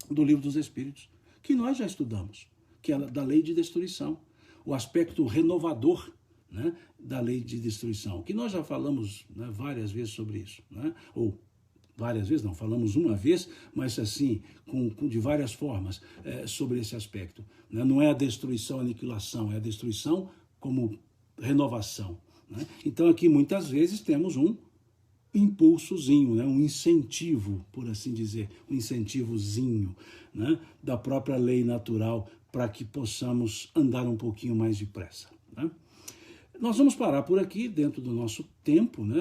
do Livro dos Espíritos, que nós já estudamos, que é da lei de destruição, o aspecto renovador, né, da lei de destruição, que nós já falamos, né, várias vezes sobre isso, né, ou várias vezes, não, falamos uma vez, mas assim, de várias formas sobre esse aspecto. Né? Não é a destruição, a aniquilação, é a destruição como renovação. Né? Então aqui muitas vezes temos um impulsozinho, né? Um incentivo, por assim dizer, um incentivozinho, né? Da própria lei natural para que possamos andar um pouquinho mais depressa. Né? Nós vamos parar por aqui, dentro do nosso tempo, né?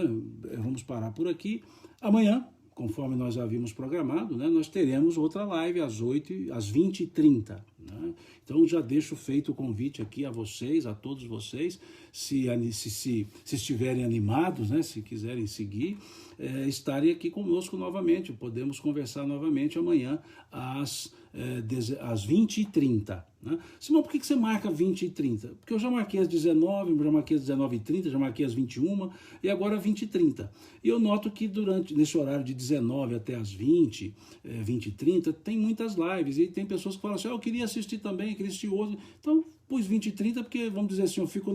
Vamos parar por aqui. Amanhã, conforme nós havíamos programado, né, nós teremos outra live às 20h30. Né? Então já deixo feito o convite aqui a vocês, a todos vocês, se estiverem animados, né, se quiserem seguir, estarem aqui conosco novamente. Podemos conversar novamente amanhã às 20h30. Né? Simão, por que você marca 20h30? Porque eu já marquei às 19h, já marquei às 19h30, já marquei às 21h e agora 20h30. E eu noto que nesse horário de 19 até às 20h30, tem muitas lives. E tem pessoas que falam assim, eu queria assistir também, queria assistir outro. Então, pus 20h30 porque, vamos dizer assim, eu fico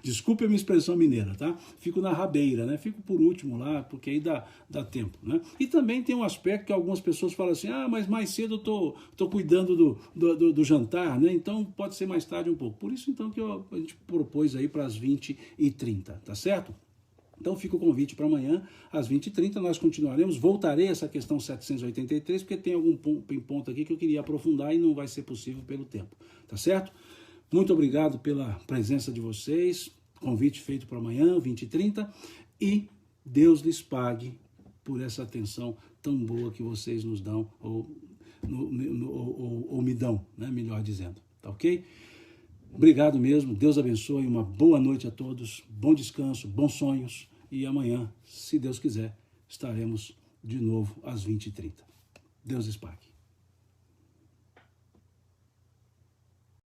desculpe a minha expressão mineira, tá? Fico na rabeira, né? Fico por último lá, porque aí dá tempo, né? E também tem um aspecto que algumas pessoas falam assim, mas mais cedo eu tô cuidando do jantar, né? Então pode ser mais tarde um pouco. Por isso, então, que a gente propôs aí para as 20h30, tá certo? Então fica o convite para amanhã, às 20h30, nós continuaremos. Voltarei a essa questão 783, porque tem algum ponto aqui que eu queria aprofundar e não vai ser possível pelo tempo, tá certo? Muito obrigado pela presença de vocês, convite feito para amanhã, 20h30, e Deus lhes pague por essa atenção tão boa que vocês nos dão, ou me dão, né, melhor dizendo, tá ok? Obrigado mesmo, Deus abençoe, uma boa noite a todos, bom descanso, bons sonhos, e amanhã, se Deus quiser, estaremos de novo às 20h30. Deus lhes pague.